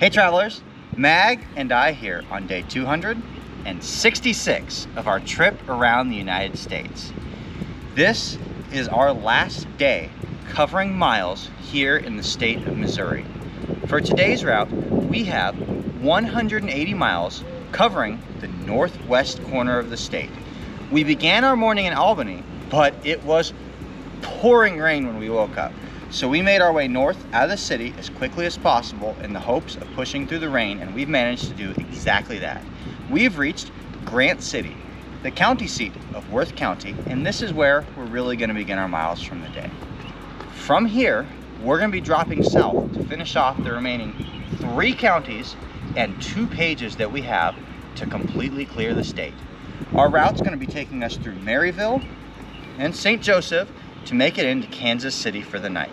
Hey travelers, Mag and I here on day 266 of our trip around the United States. This is our last day covering miles here in the state of Missouri. For today's route, we have 180 miles covering the northwest corner of the state. We began our morning in Albany, but it was pouring rain when we woke up. So we made our way north out of the city as quickly as possible in the hopes of pushing through the rain, and we've managed to do exactly that. We've reached Grant City, the county seat of Worth County, and this is where we're really going to begin our miles from the day. From here, we're going to be dropping south to finish off the remaining 3 counties and 2 pages that we have to completely clear the state. Our route's going to be taking us through Marysville and St. Joseph to make it into Kansas City for the night.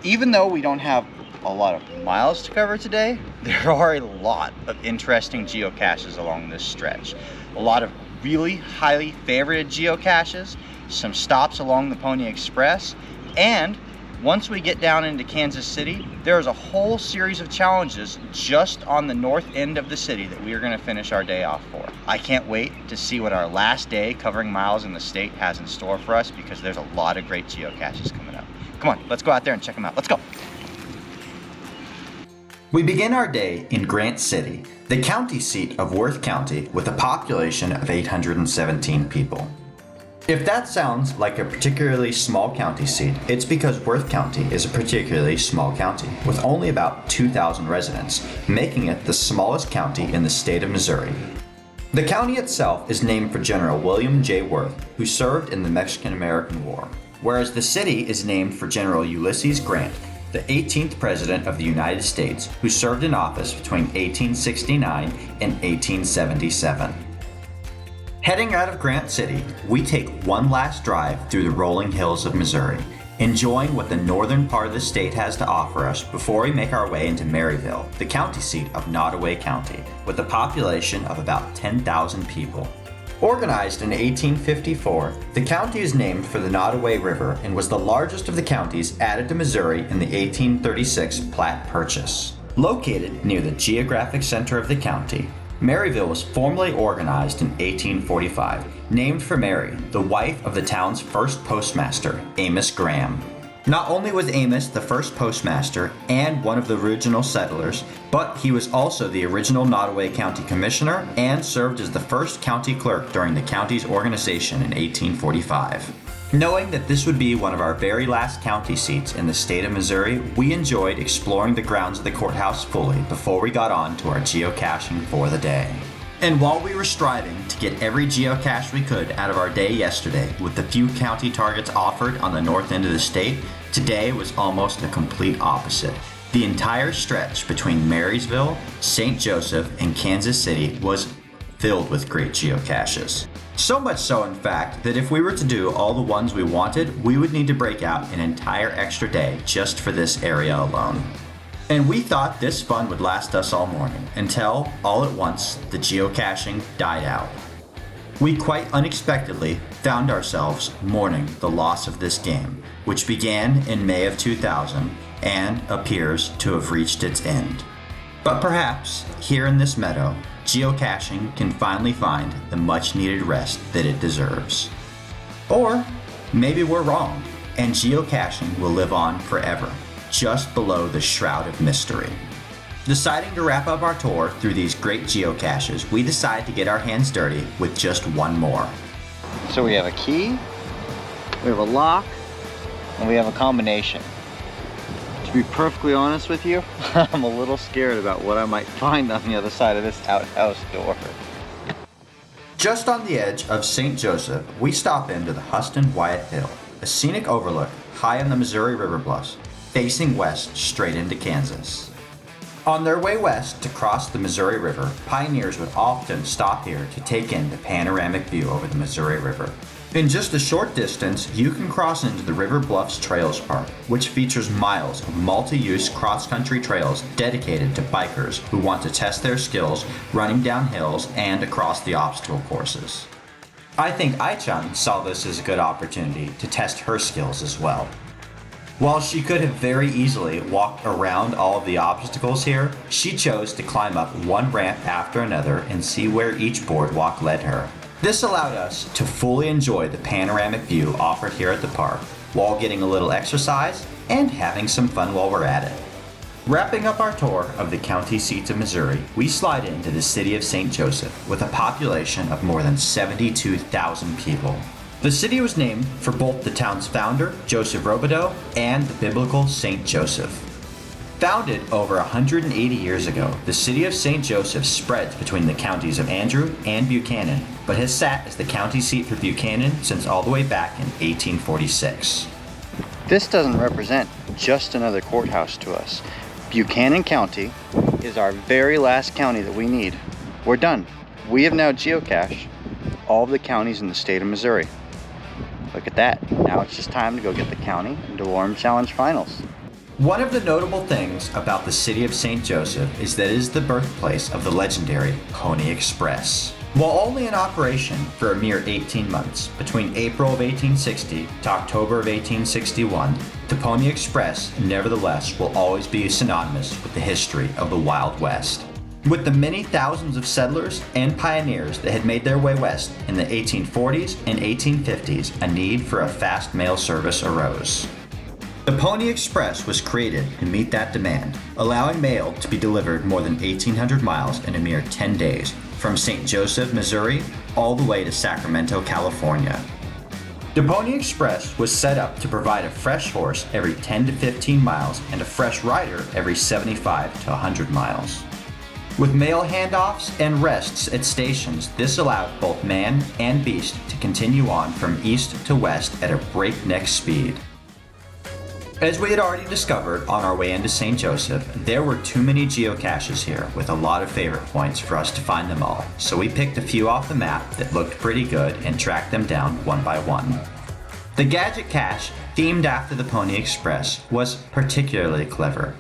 Even though we don't have a lot of miles to cover today, there are a lot of interesting geocaches along this stretch. A lot of really highly favorited geocaches, some stops along the Pony Express, and once we get down into Kansas City, there's a whole series of challenges just on the north end of the city that we are going to finish our day off for. I can't wait to see what our last day covering miles in the state has in store for us, because there's a lot of great geocaches coming up. Come on, let's go out there and check them out. Let's go. We begin our day in Grant City, the county seat of Worth County, with a population of 817 people. If that sounds like a particularly small county seat, it's because Worth County is a particularly small county, with only about 2,000 residents, making it the smallest county in the state of Missouri. The county itself is named for General William J. Worth, who served in the Mexican-American War, whereas the city is named for General Ulysses Grant, the 18th President of the United States, who served in office between 1869 and 1877. Heading out of Grant City, we take one last drive through the rolling hills of Missouri, enjoying what the northern part of the state has to offer us before we make our way into Maryville, the county seat of Nottoway County, with a population of about 10,000 people. Organized in 1854, the county is named for the Nottoway River and was the largest of the counties added to Missouri in the 1836 Platte Purchase. Located near the geographic center of the county, Maryville was formally organized in 1845, named for Mary, the wife of the town's first postmaster, Amos Graham. Not only was Amos the first postmaster and one of the original settlers, but he was also the original Nottoway County Commissioner and served as the first county clerk during the county's organization in 1845. Knowing that this would be one of our very last county seats in the state of Missouri, we enjoyed exploring the grounds of the courthouse fully before we got on to our geocaching for the day. And while we were striving to get every geocache we could out of our day yesterday with the few county targets offered on the north end of the state, today was almost the complete opposite. The entire stretch between Marysville, St. Joseph, and Kansas City was filled with great geocaches. So much so, in fact, that if we were to do all the ones we wanted, we would need to break out an entire extra day just for this area alone. And we thought this fun would last us all morning, until, all at once, the geocaching died out. We quite unexpectedly found ourselves mourning the loss of this game, which began in May of 2000 and appears to have reached its end. But perhaps, here in this meadow, geocaching can finally find the much-needed rest that it deserves. Or maybe we're wrong, and geocaching will live on forever, just below the shroud of mystery. Deciding to wrap up our tour through these great geocaches, we decide to get our hands dirty with just one more. So we have a key, we have a lock, and we have a combination. To be perfectly honest with you, I'm a little scared about what I might find on the other side of this outhouse door. Just on the edge of St. Joseph, we stop into the Huston Wyatt Hill, a scenic overlook high on the Missouri River bluffs, facing west straight into Kansas. On their way west to cross the Missouri River, pioneers would often stop here to take in the panoramic view over the Missouri River. In just a short distance, you can cross into the River Bluffs Trails Park, which features miles of multi-use cross-country trails dedicated to bikers who want to test their skills running down hills and across the obstacle courses. I think Ai-chan saw this as a good opportunity to test her skills as well. While she could have very easily walked around all of the obstacles here, she chose to climb up one ramp after another and see where each boardwalk led her. This allowed us to fully enjoy the panoramic view offered here at the park, while getting a little exercise and having some fun while we're at it. Wrapping up our tour of the county seat of Missouri, we slide into the city of St. Joseph with a population of more than 72,000 people. The city was named for both the town's founder, Joseph Robideau, and the biblical St. Joseph. Founded over 180 years ago, the city of St. Joseph spreads between the counties of Andrew and Buchanan, but has sat as the county seat for Buchanan since all the way back in 1846. This doesn't represent just another courthouse to us. Buchanan County is our very last county that we need. We're done. We have now geocached all of the counties in the state of Missouri. Look at that. Now it's just time to go get the county and Delorme Challenge finals. One of the notable things about the city of St. Joseph is that it is the birthplace of the legendary Pony Express. While only in operation for a mere 18 months, between April of 1860 to October of 1861, the Pony Express nevertheless will always be synonymous with the history of the Wild West. With the many thousands of settlers and pioneers that had made their way west in the 1840s and 1850s, a need for a fast mail service arose. The Pony Express was created to meet that demand, allowing mail to be delivered more than 1,800 miles in a mere 10 days, from St. Joseph, Missouri, all the way to Sacramento, California. The Pony Express was set up to provide a fresh horse every 10 to 15 miles and a fresh rider every 75 to 100 miles. With mail handoffs and rests at stations, this allowed both man and beast to continue on from east to west at a breakneck speed. As we had already discovered on our way into St. Joseph, there were too many geocaches here with a lot of favorite points for us to find them all, so we picked a few off the map that looked pretty good and tracked them down one by one. The gadget cache, themed after the Pony Express, was particularly clever.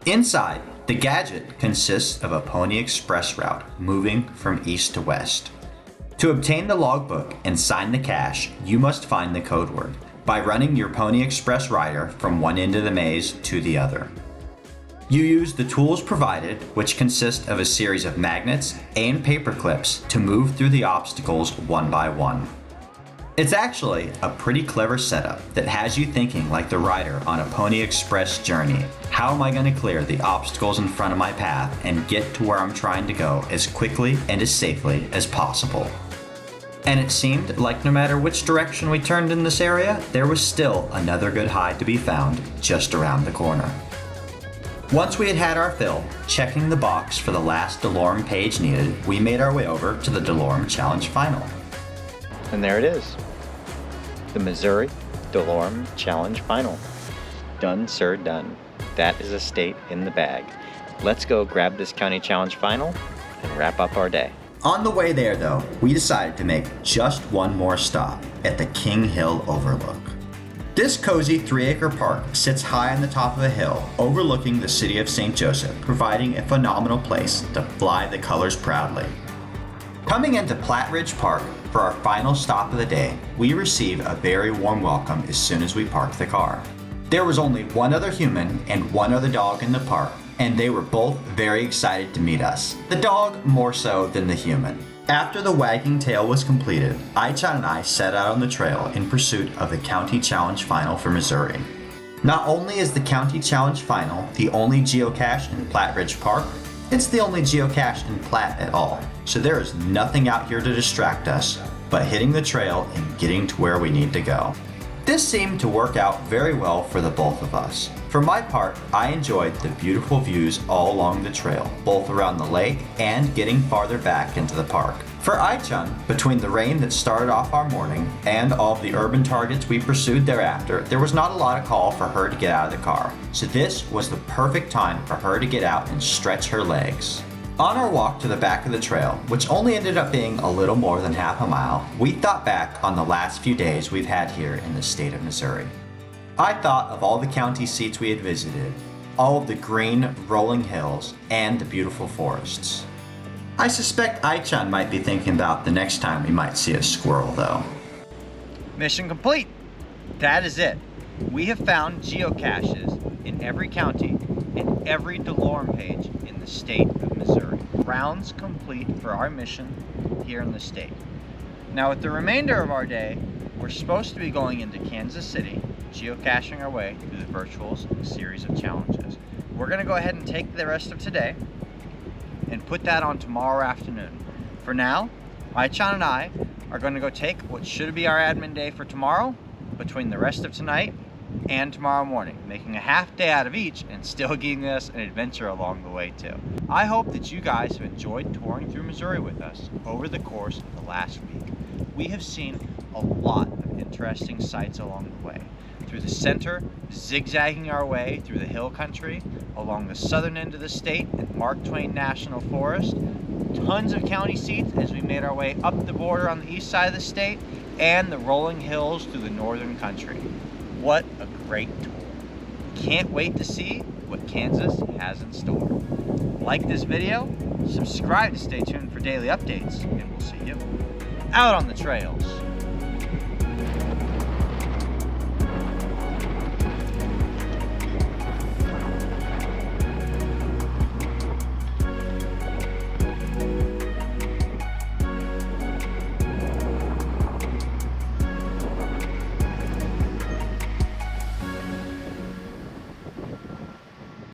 Inside, the gadget consists of a Pony Express route moving from east to west. To obtain the logbook and sign the cache, you must find the code word by running your Pony Express rider from one end of the maze to the other. You use the tools provided, which consist of a series of magnets and paper clips to move through the obstacles one by one. It's actually a pretty clever setup that has you thinking like the rider on a Pony Express journey. How am I going to clear the obstacles in front of my path and get to where I'm trying to go as quickly and as safely as possible? And it seemed like no matter which direction we turned in this area, there was still another good hide to be found just around the corner. Once we had had our fill, checking the box for the last Delorme page needed, we made our way over to the Delorme Challenge Final. And there it is. The Missouri Delorme Challenge Final. Done, sir, done. That is a state in the bag. Let's go grab this county challenge final and wrap up our day. On the way there, though, we decided to make just one more stop at the King Hill Overlook. This cozy 3-acre park sits high on the top of a hill overlooking the city of St. Joseph, providing a phenomenal place to fly the colors proudly. Coming into Platte Ridge Park for our final stop of the day, we receive a very warm welcome as soon as we park the car. There was only one other human and one other dog in the park, and they were both very excited to meet us. The dog more so than the human. After the wagging tail was completed, Aichan and I set out on the trail in pursuit of the County Challenge Final for Missouri. Not only is the County Challenge Final the only geocache in Platte Ridge Park, it's the only geocache in Platte at all, so there is nothing out here to distract us but hitting the trail and getting to where we need to go. This seemed to work out very well for the both of us. For my part, I enjoyed the beautiful views all along the trail, both around the lake and getting farther back into the park. For Aichan, between the rain that started off our morning and all of the urban targets we pursued thereafter, there was not a lot of call for her to get out of the car. So this was the perfect time for her to get out and stretch her legs. On our walk to the back of the trail, which only ended up being a little more than half a mile, we thought back on the last few days we've had here in the state of Missouri. I thought of all the county seats we had visited, all of the green, rolling hills, and the beautiful forests. I suspect Aichan might be thinking about the next time we might see a squirrel, though. Mission complete. That is it. We have found geocaches in every county and every Delorme page in the state of Missouri. Rounds complete for our mission here in the state. Now with the remainder of our day, we're supposed to be going into Kansas City, geocaching our way through the virtuals series of challenges. We're going to go ahead and take the rest of today and put that on tomorrow afternoon. For now, Aichan and I are going to go take what should be our admin day for tomorrow between the rest of tonight and tomorrow morning, making a half day out of each and still giving us an adventure along the way too. I hope that you guys have enjoyed touring through Missouri with us over the course of the last week. We have seen a lot of interesting sights along the way. Through the center, zigzagging our way through the hill country, along the southern end of the state at Mark Twain National Forest, tons of county seats as we made our way up the border on the east side of the state, and the rolling hills through the northern country. What a great tour. Can't wait to see what Kansas has in store. Like this video, subscribe to stay tuned for daily updates, and we'll see you out on the trails.